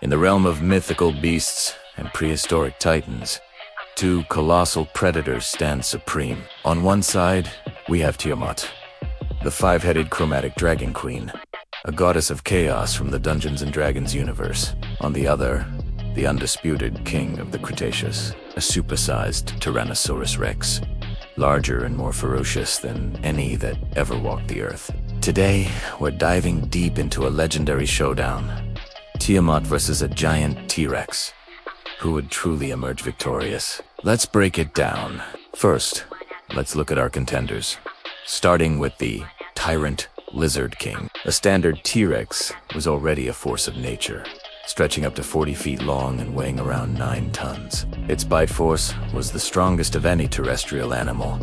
In the realm of mythical beasts and prehistoric titans, two colossal predators stand supreme. On one side, we have Tiamat, the five-headed chromatic dragon queen, a goddess of chaos from the Dungeons & Dragons universe. On the other, the undisputed king of the Cretaceous, a supersized Tyrannosaurus rex, larger and more ferocious than any that ever walked the earth. Today, we're diving deep into a legendary showdown. Tiamat versus a giant T-Rex. Who would truly emerge victorious? Let's break it down. First, let's look at our contenders. Starting with the Tyrant Lizard King. A standard T-Rex was already a force of nature, stretching up to 40 feet long and weighing around 9 tons. Its bite force was the strongest of any terrestrial animal,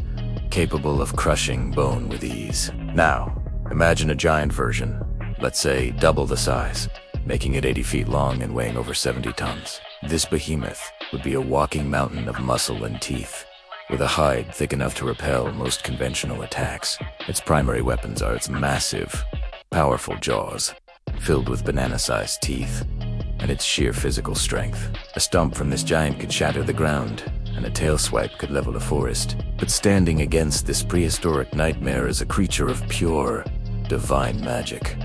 capable of crushing bone with ease. Now, imagine a giant version, let's say double the size, making it 80 feet long and weighing over 70 tons. This behemoth would be a walking mountain of muscle and teeth, with a hide thick enough to repel most conventional attacks. Its primary weapons are its massive, powerful jaws, filled with banana-sized teeth, and its sheer physical strength. A stomp from this giant could shatter the ground, and a tail swipe could level a forest. But standing against this prehistoric nightmare is a creature of pure, divine magic.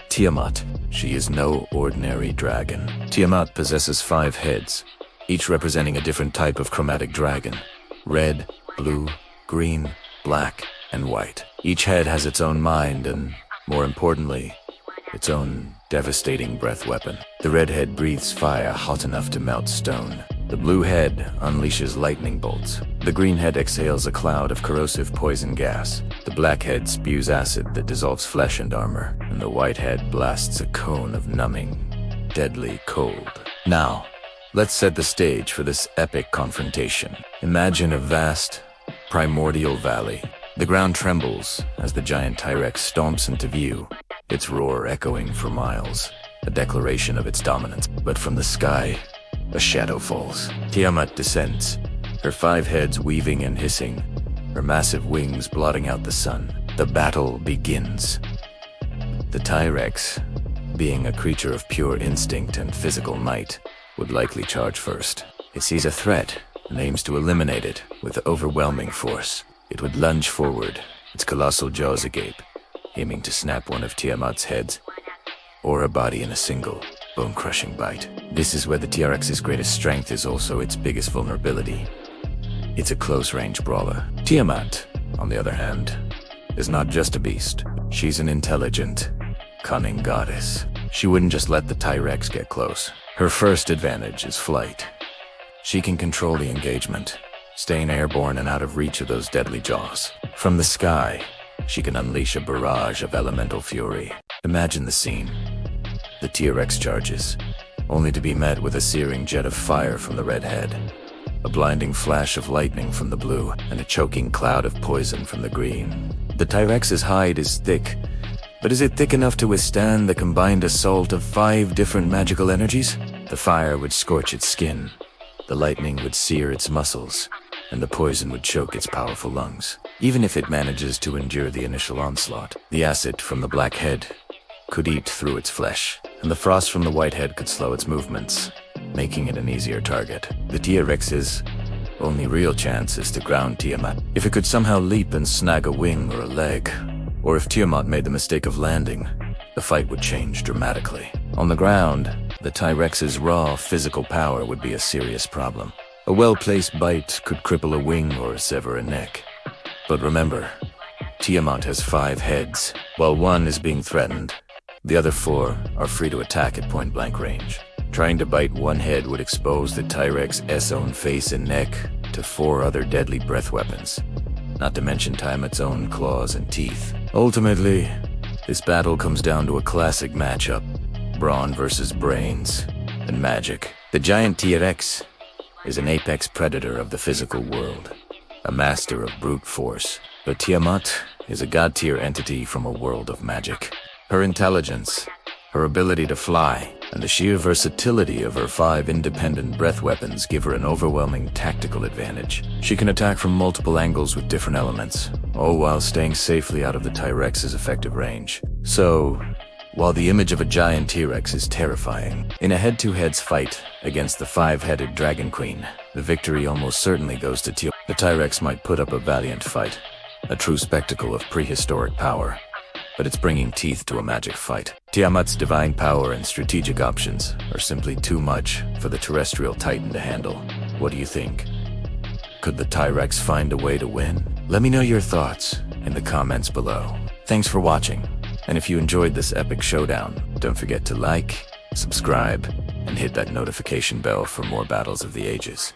Tiamat. She is no ordinary dragon. Tiamat possesses 5 heads, each representing a different type of chromatic dragon: red, blue, green, black, and white. Each head has its own mind and, more importantly, its own devastating breath weapon. The red head breathes fire hot enough to melt stone. The blue head unleashes lightning bolts. The green head exhales a cloud of corrosive poison gas. The black head spews acid that dissolves flesh and armor. And the white head blasts a cone of numbing, deadly cold. Now, let's set the stage for this epic confrontation. Imagine a vast, primordial valley. The ground trembles as the giant T-Rex stomps into view, its roar echoing for miles, a declaration of its dominance. But from the sky, a shadow falls. Tiamat descends, her 5 heads weaving and hissing, her massive wings blotting out the sun. The battle begins. The T-Rex, being a creature of pure instinct and physical might, would likely charge first. It sees a threat and aims to eliminate it with overwhelming force. It would lunge forward, its colossal jaws agape, aiming to snap one of Tiamat's heads, or her body in a single, bone-crushing bite. This is where the T-Rex's greatest strength is also its biggest vulnerability. It's a close-range brawler. Tiamat, on the other hand, is not just a beast. She's an intelligent, cunning goddess. She wouldn't just let the T-Rex get close. Her first advantage is flight. She can control the engagement, staying airborne and out of reach of those deadly jaws. From the sky, she can unleash a barrage of elemental fury. Imagine the scene. The T-Rex charges, only to be met with a searing jet of fire from the red head, a blinding flash of lightning from the blue, and a choking cloud of poison from the green. The T-Rex's hide is thick, but is it thick enough to withstand the combined assault of 5 different magical energies? The fire would scorch its skin, the lightning would sear its muscles, and the poison would choke its powerful lungs. Even if it manages to endure the initial onslaught, the acid from the black head could eat through its flesh, and the frost from the white head could slow its movements, making it an easier target. The T-Rex's only real chance is to ground Tiamat. If it could somehow leap and snag a wing or a leg, or if Tiamat made the mistake of landing, the fight would change dramatically. On the ground, the T-Rex's raw physical power would be a serious problem. A well-placed bite could cripple a wing or sever a neck. But remember, Tiamat has 5 heads. While one is being threatened, the other 4 are free to attack at point-blank range. Trying to bite one head would expose the T-Rex's own face and neck to 4 other deadly breath weapons, not to mention Tiamat's own claws and teeth. Ultimately, this battle comes down to a classic matchup: brawn versus brains, and magic. The giant T-Rex is an apex predator of the physical world, a master of brute force. But Tiamat is a god-tier entity from a world of magic. Her intelligence, her ability to fly, and the sheer versatility of her 5 independent breath weapons give her an overwhelming tactical advantage. She can attack from multiple angles with different elements, all while staying safely out of the T-Rex's effective range. So, While the image of a giant T-Rex is terrifying, in a head-to-heads fight against the five-headed Dragon Queen, the victory almost certainly goes to Tiamat. The T-Rex might put up a valiant fight, a true spectacle of prehistoric power, but it's bringing teeth to a magic fight. Tiamat's divine power and strategic options are simply too much for the terrestrial titan to handle. What do you think? Could the T-Rex find a way to win? Let me know your thoughts in the comments below. Thanks for watching, and if you enjoyed this epic showdown, don't forget to like, subscribe, and hit that notification bell for more Battles of the Ages.